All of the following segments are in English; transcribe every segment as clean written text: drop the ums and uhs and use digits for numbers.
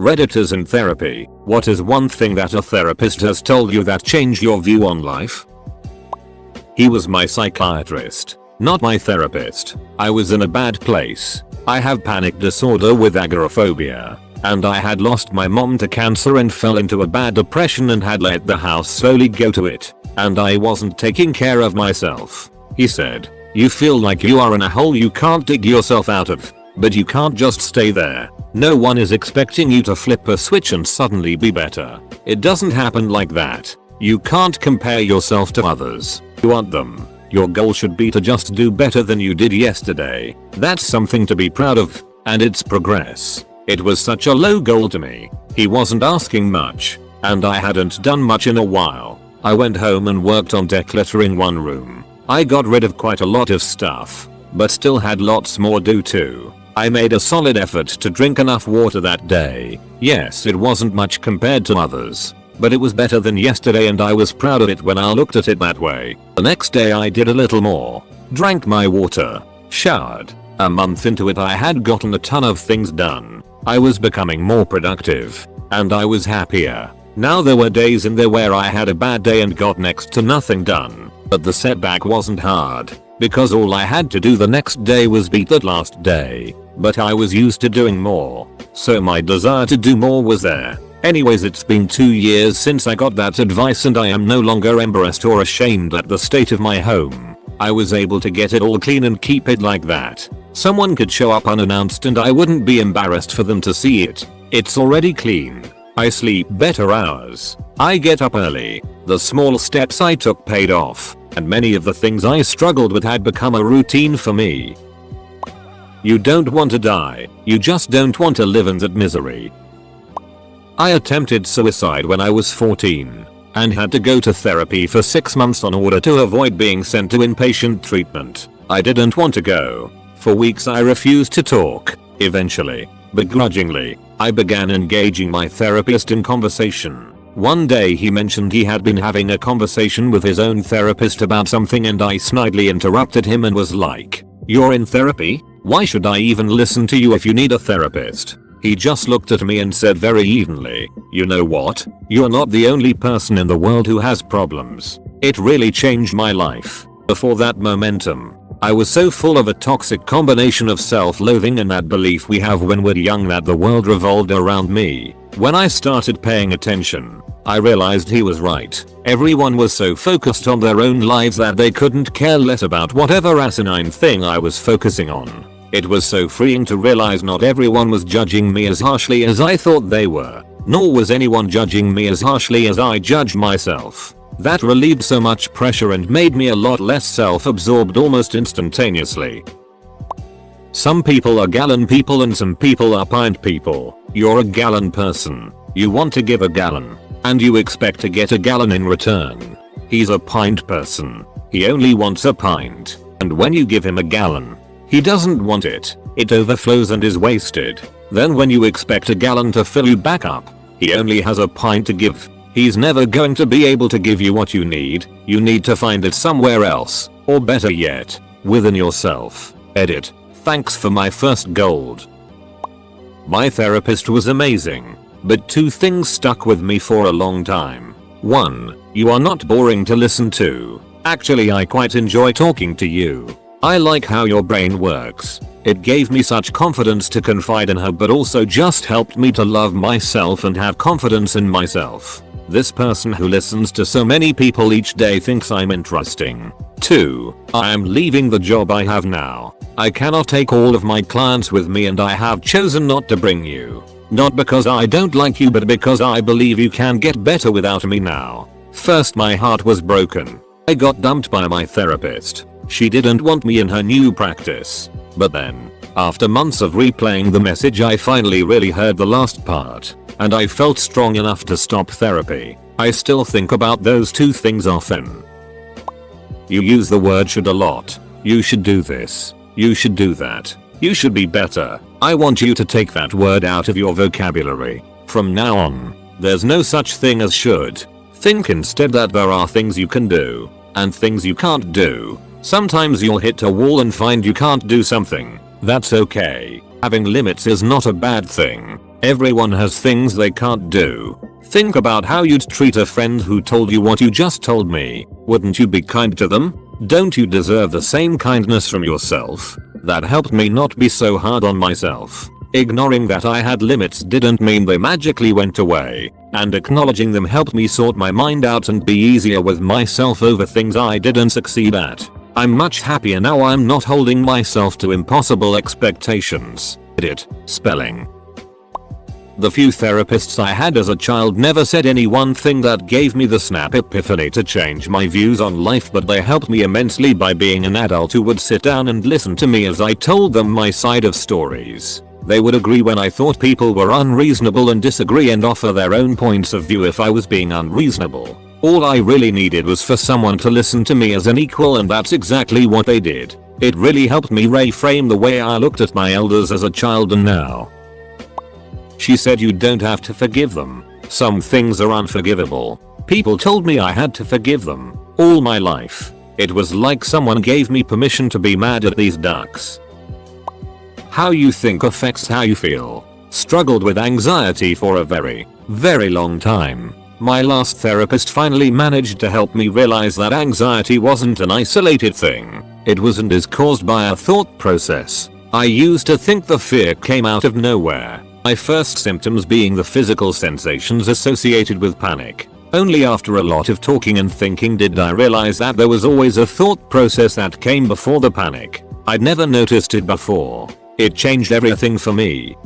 Reddit is in therapy. What is one thing that a therapist has told you that changed your view on life? He was my psychiatrist, not my therapist. I was in a bad place. I have panic disorder with agoraphobia. And I had lost my mom to cancer and fell into a bad depression and had let the house slowly go to it. And I wasn't taking care of myself. He said, "You feel like you are in a hole you can't dig yourself out of. But you can't just stay there. No one is expecting you to flip a switch and suddenly be better. It doesn't happen like that. You can't compare yourself to others. You aren't them. Your goal should be to just do better than you did yesterday. That's something to be proud of. And it's progress." It was such a low goal to me. He wasn't asking much. And I hadn't done much in a while. I went home and worked on decluttering one room. I got rid of quite a lot of stuff. But still had lots more due too. I made a solid effort to drink enough water that day. Yes, it wasn't much compared to others. But it was better than yesterday and I was proud of it when I looked at it that way. The next day I did a little more. Drank my water. Showered. A month into it I had gotten a ton of things done. I was becoming more productive. And I was happier. Now there were days in there where I had a bad day and got next to nothing done. But the setback wasn't hard. Because all I had to do the next day was beat that last day. But I was used to doing more. So my desire to do more was there. Anyways, it's been 2 years since I got that advice and I am no longer embarrassed or ashamed at the state of my home. I was able to get it all clean and keep it like that. Someone could show up unannounced and I wouldn't be embarrassed for them to see it. It's already clean. I sleep better hours. I get up early. The small steps I took paid off. And many of the things I struggled with had become a routine for me. You don't want to die. You just don't want to live in that misery. I attempted suicide when I was 14. And had to go to therapy for 6 months in order to avoid being sent to inpatient treatment. I didn't want to go. For weeks I refused to talk. Eventually, begrudgingly, I began engaging my therapist in conversation. One day he mentioned he had been having a conversation with his own therapist about something and I snidely interrupted him and was like, "You're in therapy? Why should I even listen to you if you need a therapist?" He just looked at me and said very evenly, "You know what? You're not the only person in the world who has problems." It really changed my life. Before that momentum, I was so full of a toxic combination of self-loathing and that belief we have when we're young that the world revolved around me. When I started paying attention, I realized he was right. Everyone was so focused on their own lives that they couldn't care less about whatever asinine thing I was focusing on. It was so freeing to realize not everyone was judging me as harshly as I thought they were, nor was anyone judging me as harshly as I judged myself. That relieved so much pressure and made me a lot less self-absorbed almost instantaneously. Some people are gallon people and some people are pint people. You're a gallon person. You want to give a gallon. And you expect to get a gallon in return. He's a pint person. He only wants a pint. And when you give him a gallon, he doesn't want it. It overflows and is wasted. Then when you expect a gallon to fill you back up, he only has a pint to give. He's never going to be able to give you what you need. You need to find it somewhere else. Or better yet, within yourself. Edit. Thanks for my first gold. My therapist was amazing. But 2 things stuck with me for a long time. 1. You are not boring to listen to. Actually, I quite enjoy talking to you. I like how your brain works. It gave me such confidence to confide in her but also just helped me to love myself and have confidence in myself. This person who listens to so many people each day thinks I'm interesting. 2. I am leaving the job I have now. I cannot take all of my clients with me and I have chosen not to bring you. Not because I don't like you but because I believe you can get better without me now. First, my heart was broken. I got dumped by my therapist. She didn't want me in her new practice. But then, after months of replaying the message, I finally really heard the last part. And I felt strong enough to stop therapy. I still think about those 2 things often. You use the word should a lot. You should do this. You should do that. You should be better. I want you to take that word out of your vocabulary. From now on, there's no such thing as should. Think instead that there are things you can do. And things you can't do. Sometimes you'll hit a wall and find you can't do something. That's okay. Having limits is not a bad thing. Everyone has things they can't do. Think about how you'd treat a friend who told you what you just told me. Wouldn't you be kind to them? Don't you deserve the same kindness from yourself? That helped me not be so hard on myself. Ignoring that I had limits didn't mean they magically went away, and acknowledging them helped me sort my mind out and be easier with myself over things I didn't succeed at. I'm much happier now I'm not holding myself to impossible expectations. Edit. Spelling. The few therapists I had as a child never said any one thing that gave me the snap epiphany to change my views on life, but they helped me immensely by being an adult who would sit down and listen to me as I told them my side of stories. They would agree when I thought people were unreasonable and disagree and offer their own points of view if I was being unreasonable. All I really needed was for someone to listen to me as an equal, and that's exactly what they did. It really helped me reframe the way I looked at my elders as a child and now. She said you don't have to forgive them. Some things are unforgivable. People told me I had to forgive them. All my life. It was like someone gave me permission to be mad at these ducks. How you think affects how you feel. Struggled with anxiety for a very, very long time. My last therapist finally managed to help me realize that anxiety wasn't an isolated thing. It was and is caused by a thought process. I used to think the fear came out of nowhere. My first symptoms being the physical sensations associated with panic. Only after a lot of talking and thinking did I realize that there was always a thought process that came before the panic. I'd never noticed it before. It changed everything for me.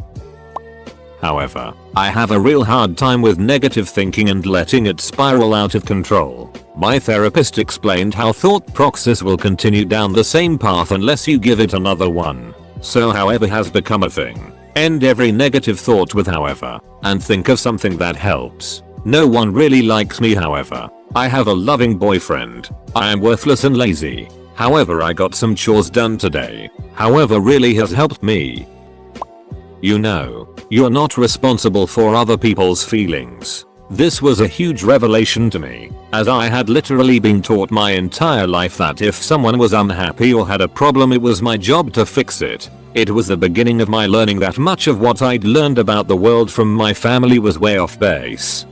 However, I have a real hard time with negative thinking and letting it spiral out of control. My therapist explained how thought process will continue down the same path unless you give it another one. So however has become a thing. End every negative thought with however, and think of something that helps. No one really likes me, however. I have a loving boyfriend. I am worthless and lazy. However, I got some chores done today. However really has helped me. You know, you're not responsible for other people's feelings. This was a huge revelation to me, as I had literally been taught my entire life that if someone was unhappy or had a problem, it was my job to fix it. It was the beginning of my learning that much of what I'd learned about the world from my family was way off base.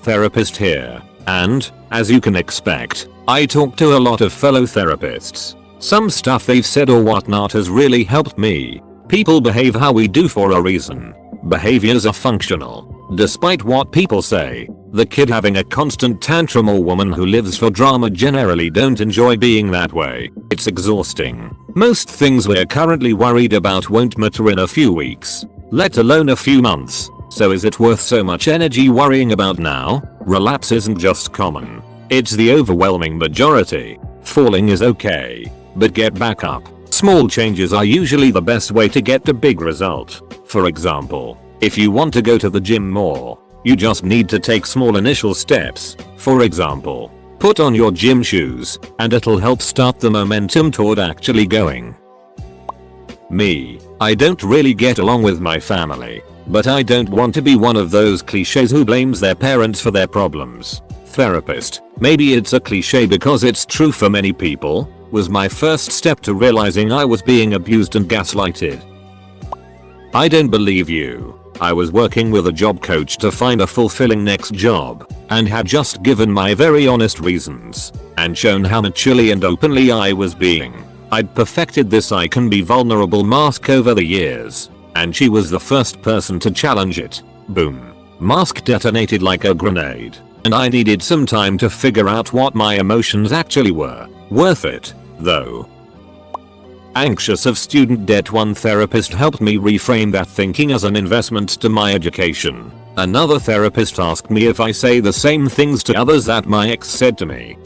Therapist here, and, as you can expect, I talked to a lot of fellow therapists. Some stuff they've said or whatnot has really helped me. People behave how we do for a reason. Behaviors are functional. Despite what people say, the kid having a constant tantrum or woman who lives for drama generally don't enjoy being that way. It's exhausting. Most things we're currently worried about won't matter in a few weeks, let alone a few months. So is it worth so much energy worrying about now? Relapse isn't just common. It's the overwhelming majority. Falling is okay, but get back up. Small changes are usually the best way to get the big result. For example, if you want to go to the gym more, you just need to take small initial steps. For example, put on your gym shoes, and it'll help start the momentum toward actually going. Me, I don't really get along with my family, but I don't want to be one of those cliches who blames their parents for their problems. Therapist, maybe it's a cliche because it's true for many people, was my first step to realizing I was being abused and gaslighted. I don't believe you. I was working with a job coach to find a fulfilling next job, and had just given my very honest reasons, and shown how maturely and openly I was being. I'd perfected this I can be vulnerable mask over the years, and she was the first person to challenge it. Boom. Mask detonated like a grenade, and I needed some time to figure out what my emotions actually were. Worth it, though. Anxious of student debt, one therapist helped me reframe that thinking as an investment to my education. Another therapist asked me if I say the same things to others that my ex said to me.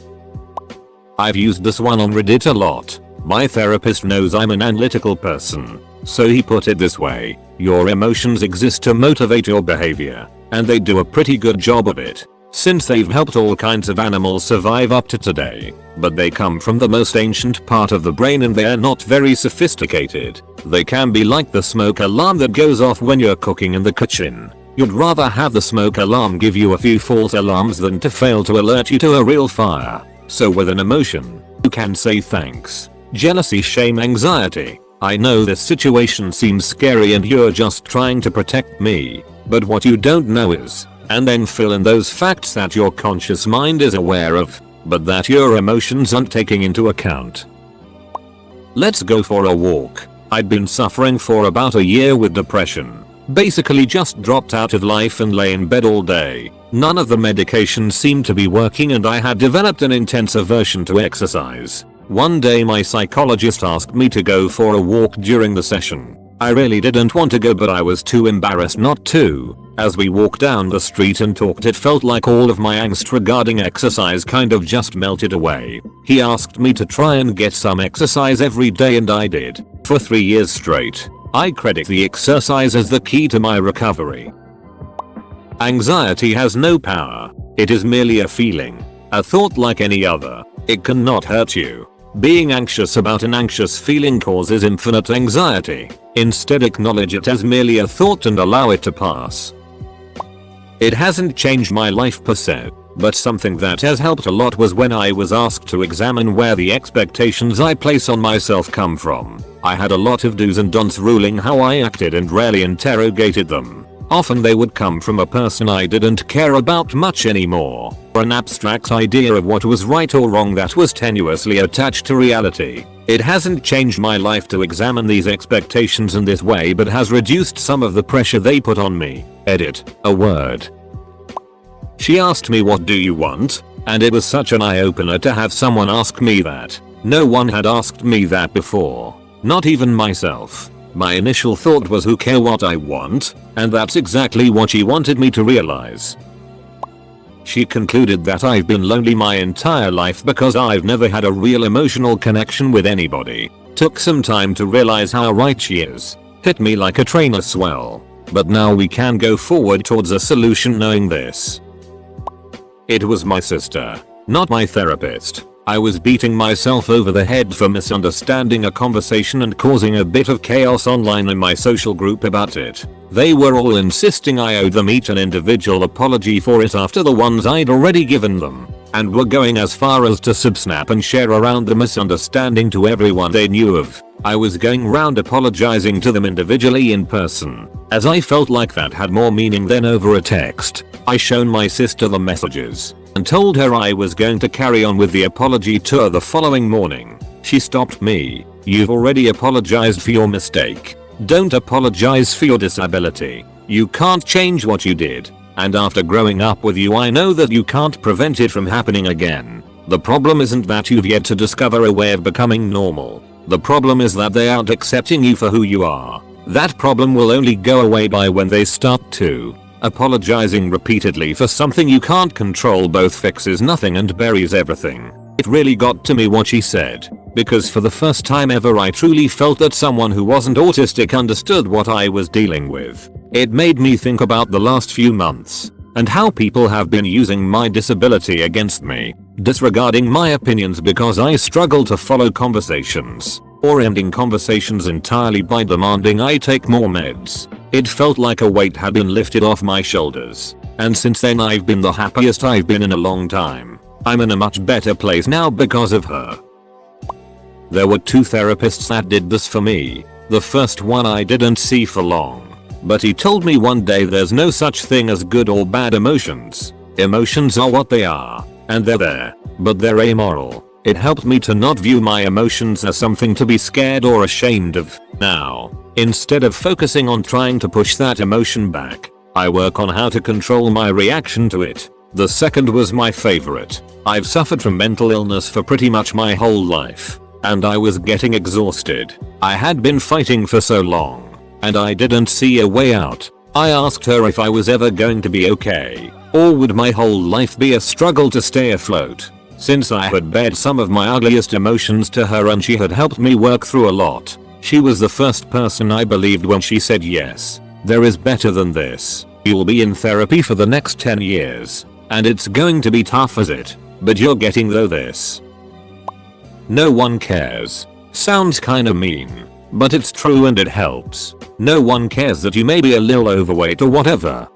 I've used this one on Reddit a lot. My therapist knows I'm an analytical person, so he put it this way: your emotions exist to motivate your behavior, and they do a pretty good job of it, since they've helped all kinds of animals survive up to today. But they come from the most ancient part of the brain and they're not very sophisticated. They can be like the smoke alarm that goes off when you're cooking in the kitchen. You'd rather have the smoke alarm give you a few false alarms than to fail to alert you to a real fire. So with an emotion, you can say thanks. Jealousy, shame, anxiety. I know this situation seems scary and you're just trying to protect me, but what you don't know is, and then fill in those facts that your conscious mind is aware of, but that your emotions aren't taking into account. Let's go for a walk. I'd been suffering for about a year with depression. Basically just dropped out of life and lay in bed all day. None of the medications seemed to be working and I had developed an intense aversion to exercise. One day my psychologist asked me to go for a walk during the session. I really didn't want to go, but I was too embarrassed not to. As we walked down the street and talked, it felt like all of my angst regarding exercise kind of just melted away. He asked me to try and get some exercise every day and I did. For 3 years straight. I credit the exercise as the key to my recovery. Anxiety has no power. It is merely a feeling. A thought like any other. It cannot hurt you. Being anxious about an anxious feeling causes infinite anxiety. Instead, acknowledge it as merely a thought and allow it to pass. It hasn't changed my life per se, but something that has helped a lot was when I was asked to examine where the expectations I place on myself come from. I had a lot of do's and don'ts ruling how I acted and rarely interrogated them. Often they would come from a person I didn't care about much anymore, or an abstract idea of what was right or wrong that was tenuously attached to reality. It hasn't changed my life to examine these expectations in this way, but has reduced some of the pressure they put on me. Edit, a word. She asked me, what do you want? And it was such an eye-opener to have someone ask me that. No one had asked me that before. Not even myself. My initial thought was, who cares what I want? And that's exactly what she wanted me to realize. She concluded that I've been lonely my entire life because I've never had a real emotional connection with anybody. Took some time to realize how right she is. Hit me like a train as well. But now we can go forward towards a solution knowing this. It was my sister, not my therapist. I was beating myself over the head for misunderstanding a conversation and causing a bit of chaos online in my social group about it. They were all insisting I owed them each an individual apology for it after the ones I'd already given them, and were going as far as to subsnap and share around the misunderstanding to everyone they knew of. I was going round apologizing to them individually in person, as I felt like that had more meaning than over a text. I shown my sister the messages and told her I was going to carry on with the apology tour the following morning. She stopped me. You've already apologized for your mistake. Don't apologize for your disability. You can't change what you did. And after growing up with you, I know that you can't prevent it from happening again. The problem isn't that you've yet to discover a way of becoming normal. The problem is that they aren't accepting you for who you are. That problem will only go away by when they start to. Apologizing repeatedly for something you can't control both fixes nothing and buries everything. It really got to me what she said, because for the first time ever I truly felt that someone who wasn't autistic understood what I was dealing with. It made me think about the last few months, and how people have been using my disability against me, disregarding my opinions because I struggle to follow conversations, or ending conversations entirely by demanding I take more meds. It felt like a weight had been lifted off my shoulders, and since then I've been the happiest I've been in a long time. I'm in a much better place now because of her. There were 2 therapists that did this for me. The first one I didn't see for long, but he told me one day there's no such thing as good or bad emotions. Emotions are what they are, and they're there, but they're amoral. It helped me to not view my emotions as something to be scared or ashamed of. Now, instead of focusing on trying to push that emotion back, I work on how to control my reaction to it. The second was my favorite. I've suffered from mental illness for pretty much my whole life, and I was getting exhausted. I had been fighting for so long, and I didn't see a way out. I asked her if I was ever going to be okay, or would my whole life be a struggle to stay afloat. Since I had bared some of my ugliest emotions to her and she had helped me work through a lot, she was the first person I believed when she said yes. There is better than this. You'll be in therapy for the next 10 years. And it's going to be tough as it, but you're getting through this. No one cares. Sounds kinda mean, but it's true and it helps. No one cares that you may be a little overweight or whatever.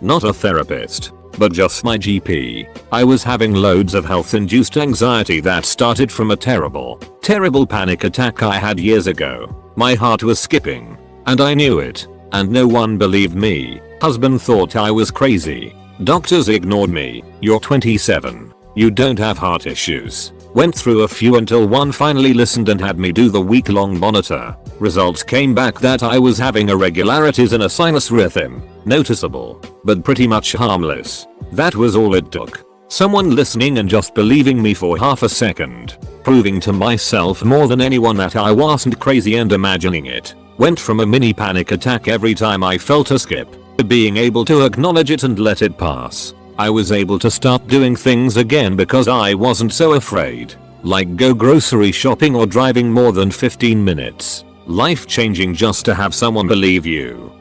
Not a therapist. but just my GP. I was having loads of health-induced anxiety that started from a terrible panic attack I had years ago. My heart was skipping. And I knew it. And no one believed me. Husband thought I was crazy. Doctors ignored me. You're 27. You don't have heart issues. Went through a few until one finally listened and had me do the week-long monitor. Results came back that I was having irregularities in a sinus rhythm. Noticeable, but pretty much harmless. That was all it took. Someone listening and just believing me for half a second. Proving to myself more than anyone that I wasn't crazy and imagining it. Went from a mini panic attack every time I felt a skip to being able to acknowledge it and let it pass. I was able to start doing things again because I wasn't so afraid. Like go grocery shopping or driving more than 15 minutes. Life changing just to have someone believe you.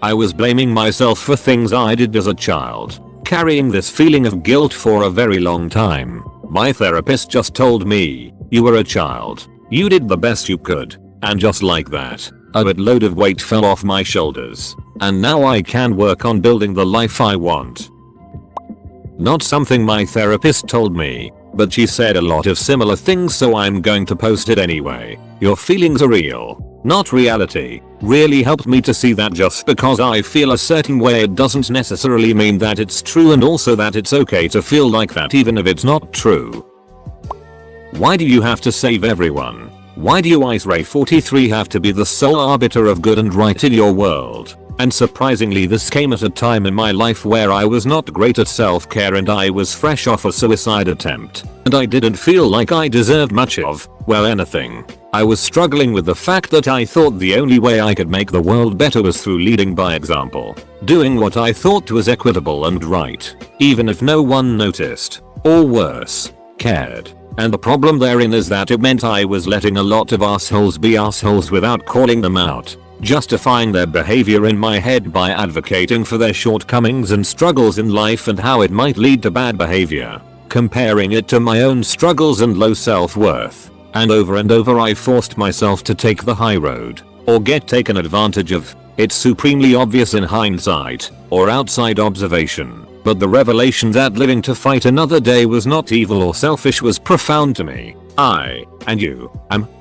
I was blaming myself for things I did as a child. Carrying this feeling of guilt for a very long time. My therapist just told me, you were a child. You did the best you could. And just like that, a load of weight fell off my shoulders. And now I can work on building the life I want. Not something my therapist told me, but she said a lot of similar things, so I'm going to post it anyway. Your feelings are real, not reality. Really helped me to see that just because I feel a certain way it doesn't necessarily mean that it's true, and also that it's okay to feel like that even if it's not true. Why do you have to save everyone? Why do you Ray43 have to be the sole arbiter of good and right in your world? And surprisingly, this came at a time in my life where I was not great at self-care and I was fresh off a suicide attempt. And I didn't feel like I deserved much of, well, anything. I was struggling with the fact that I thought the only way I could make the world better was through leading by example. Doing what I thought was equitable and right. Even if no one noticed. Or worse, cared. And the problem therein is that it meant I was letting a lot of assholes be assholes without calling them out. Justifying their behavior in my head by advocating for their shortcomings and struggles in life and how it might lead to bad behavior. Comparing it to my own struggles and low self-worth. And over I forced myself to take the high road. Or get taken advantage of. It's supremely obvious in hindsight, or outside observation. But the revelation that living to fight another day was not evil or selfish was profound to me. I, and you,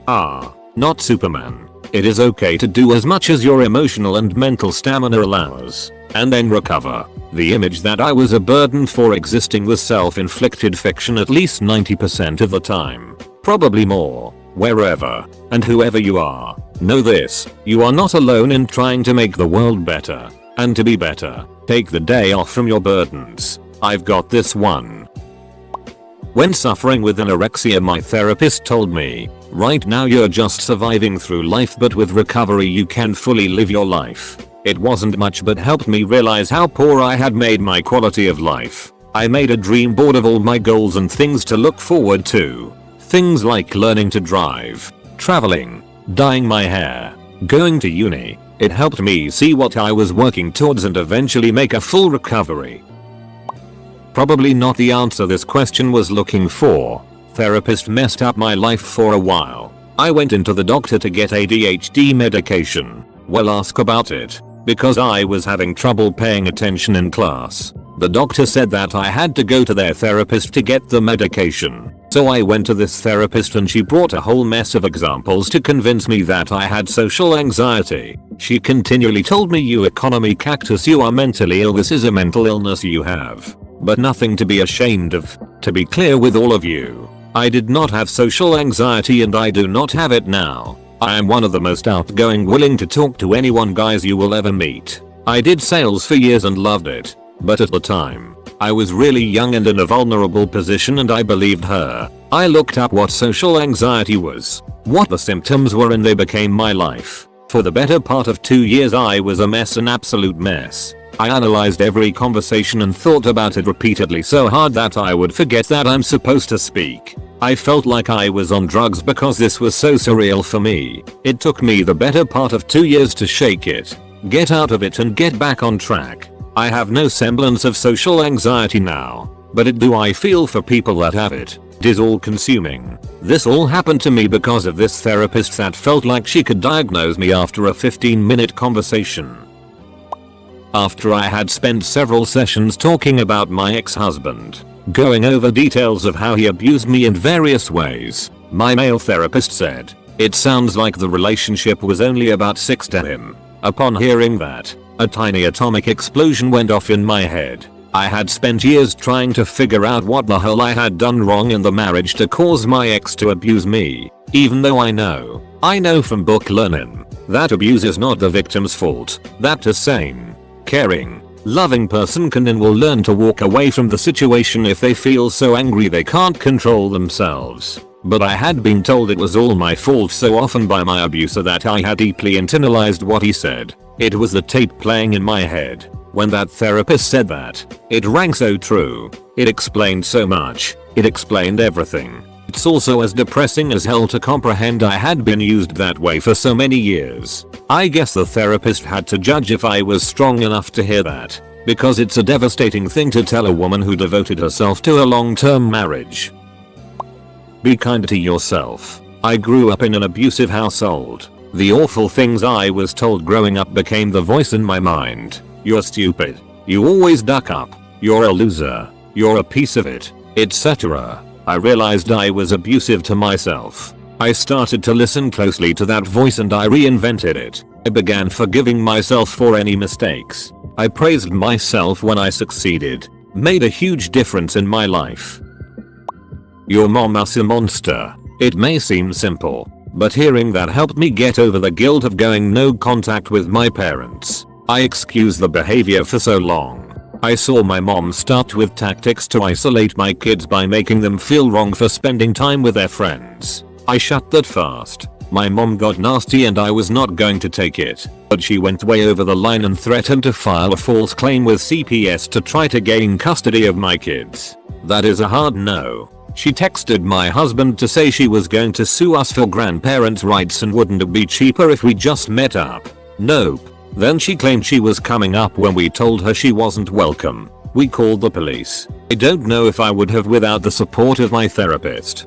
are not Superman. It is okay to do as much as your emotional and mental stamina allows, and then recover. The image that I was a burden for existing was self-inflicted fiction at least 90% of the time. Probably more, wherever and whoever you are. Know this, you are not alone in trying to make the world better. And to be better, take the day off from your burdens. I've got this one. When suffering with anorexia, my therapist told me, right now you're just surviving through life, but with recovery you can fully live your life. It wasn't much but helped me realize how poor I had made my quality of life. I made a dream board of all my goals and things to look forward to. Things like learning to drive, traveling, dyeing my hair, going to uni. It helped me see what I was working towards and eventually make a full recovery. Probably not the answer this question was looking for. Therapist messed up my life for a while. I went into the doctor to get ADHD medication. Well, ask about it. Because I was having trouble paying attention in class. The doctor said that I had to go to their therapist to get the medication. So I went to this therapist and she brought a whole mess of examples to convince me that I had social anxiety. She continually told me, you economy cactus, you are mentally ill, this is a mental illness you have. But nothing to be ashamed of. To be clear with all of you, I did not have social anxiety and I do not have it now. I am one of the most outgoing, willing to talk to anyone guys you will ever meet. I did sales for years and loved it. But at the time, I was really young and in a vulnerable position and I believed her. I looked up what social anxiety was, what the symptoms were, and they became my life. For the better part of 2 years I was a mess, an absolute mess. I analyzed every conversation and thought about it repeatedly so hard that I would forget that I'm supposed to speak. I felt like I was on drugs because this was so surreal for me. It took me the better part of 2 years to shake it, get out of it and get back on track. I have no semblance of social anxiety now, but it do I feel for people that have it. It is all consuming. This all happened to me because of this therapist that felt like she could diagnose me after a 15-minute conversation. After I had spent several sessions talking about my ex-husband, going over details of how he abused me in various ways, my male therapist said, "It sounds like the relationship was only about sex to him." Upon hearing that, a tiny atomic explosion went off in my head. I had spent years trying to figure out what the hell I had done wrong in the marriage to cause my ex to abuse me, even though I know from book learning, that abuse is not the victim's fault, that a sane, caring, loving person can and will learn to walk away from the situation if they feel so angry they can't control themselves. But I had been told it was all my fault so often by my abuser that I had deeply internalized what he said. It was the tape playing in my head. When that therapist said that, it rang so true. It explained so much. It explained everything. It's also as depressing as hell to comprehend I had been used that way for so many years. I guess the therapist had to judge if I was strong enough to hear that, because it's a devastating thing to tell a woman who devoted herself to a long-term marriage. Be kind to yourself. I grew up in an abusive household. The awful things I was told growing up became the voice in my mind. You're stupid. You always duck up. You're a loser. You're a piece of it, etc. I realized I was abusive to myself. I started to listen closely to that voice and I reinvented it. I began forgiving myself for any mistakes. I praised myself when I succeeded. Made a huge difference in my life. Your mom is a monster. It may seem simple, but hearing that helped me get over the guilt of going no contact with my parents. I excused the behavior for so long. I saw my mom start with tactics to isolate my kids by making them feel wrong for spending time with their friends. I shut that fast. My mom got nasty and I was not going to take it, but she went way over the line and threatened to file a false claim with CPS to try to gain custody of my kids. That is a hard no. She texted my husband to say she was going to sue us for grandparents' rights and wouldn't it be cheaper if we just met up. Nope. Then she claimed she was coming up when we told her she wasn't welcome. We called the police. I don't know if I would have without the support of my therapist.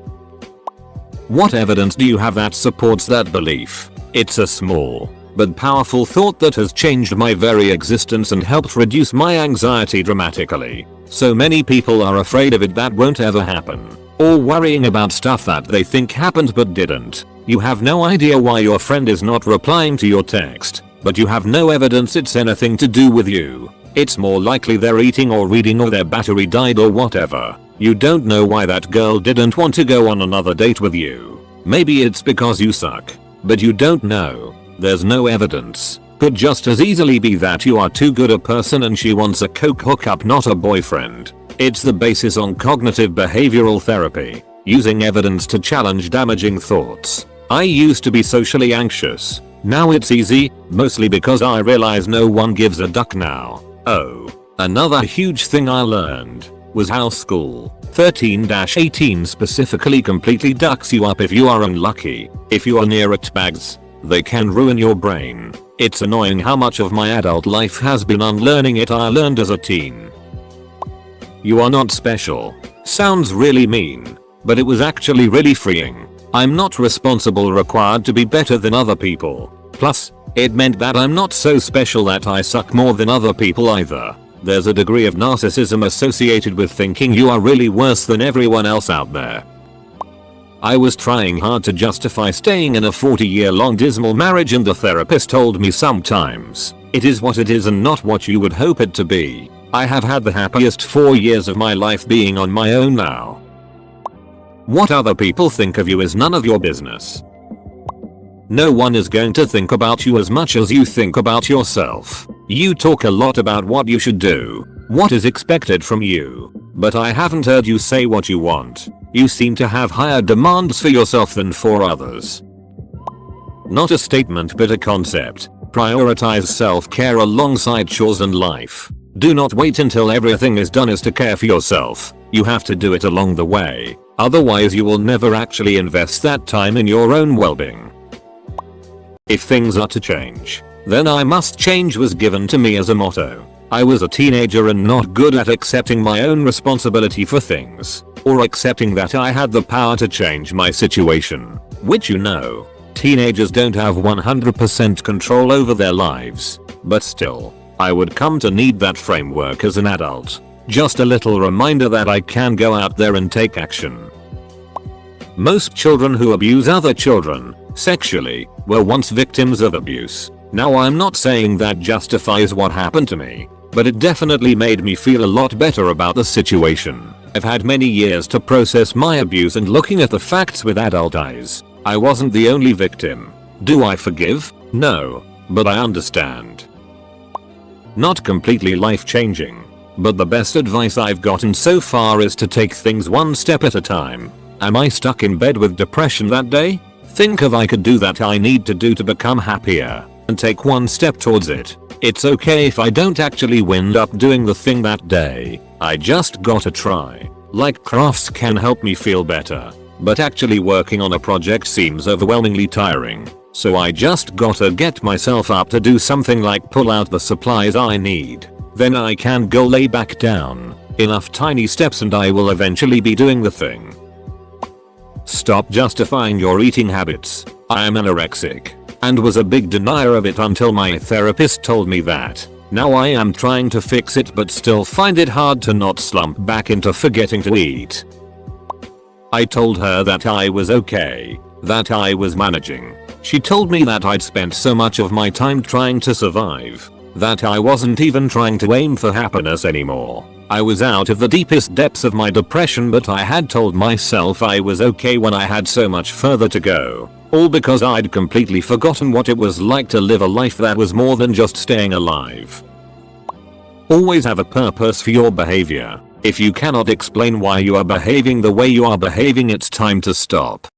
What evidence do you have that supports that belief? It's a small but powerful thought that has changed my very existence and helped reduce my anxiety dramatically. So many people are afraid of it that won't ever happen, or worrying about stuff that they think happened but didn't. You have no idea why your friend is not replying to your text, but you have no evidence it's anything to do with you. It's more likely they're eating or reading or their battery died or whatever. You don't know why that girl didn't want to go on another date with you. Maybe it's because you suck, but you don't know. There's no evidence. Could just as easily be that you are too good a person and she wants a coke hookup, not a boyfriend. It's the basis on cognitive behavioral therapy, using evidence to challenge damaging thoughts. I used to be socially anxious. Now it's easy, mostly because I realize no one gives a duck now. Oh, another huge thing I learned was how school 13-18 specifically completely ducks you up if you are unlucky. If you are near it bags, they can ruin your brain. It's annoying how much of my adult life has been unlearning it I learned as a teen. You are not special. Sounds really mean, but it was actually really freeing. I'm not responsible or required to be better than other people. Plus, it meant that I'm not so special that I suck more than other people either. There's a degree of narcissism associated with thinking you are really worse than everyone else out there. I was trying hard to justify staying in a 40-year-long dismal marriage and the therapist told me sometimes, it is what it is and not what you would hope it to be. I have had the happiest 4 years of my life being on my own now. What other people think of you is none of your business. No one is going to think about you as much as you think about yourself. You talk a lot about what you should do, what is expected from you, but I haven't heard you say what you want. You seem to have higher demands for yourself than for others. Not a statement but a concept. Prioritize self-care alongside chores and life. Do not wait until everything is done to care for yourself. You have to do it along the way. Otherwise you will never actually invest that time in your own well-being. If things are to change, then I must change was given to me as a motto. I was a teenager and not good at accepting my own responsibility for things, or accepting that I had the power to change my situation, which teenagers don't have 100% control over their lives, but still, I would come to need that framework as an adult. Just a little reminder that I can go out there and take action. Most children who abuse other children sexually were once victims of abuse. Now I'm not saying that justifies what happened to me, but it definitely made me feel a lot better about the situation. I've had many years to process my abuse, and looking at the facts with adult eyes, I wasn't the only victim. Do I forgive? No, but I understand. Not completely life-changing, but the best advice I've gotten so far is to take things one step at a time. Am I stuck in bed with depression that day? Think of I could do that I need to do to become happier, and take one step towards it. It's okay if I don't actually wind up doing the thing that day. I just gotta try. Like crafts can help me feel better, but actually working on a project seems overwhelmingly tiring. So I just gotta get myself up to do something like pull out the supplies I need. Then I can go lay back down. Enough tiny steps and I will eventually be doing the thing. Stop justifying your eating habits. I am anorexic and was a big denier of it until my therapist told me that. Now I am trying to fix it but still find it hard to not slump back into forgetting to eat. I told her that I was okay, that I was managing. She told me that I'd spent so much of my time trying to survive, that I wasn't even trying to aim for happiness anymore. I was out of the deepest depths of my depression, but I had told myself I was okay when I had so much further to go. All because I'd completely forgotten what it was like to live a life that was more than just staying alive. Always have a purpose for your behavior. If you cannot explain why you are behaving the way you are behaving, it's time to stop.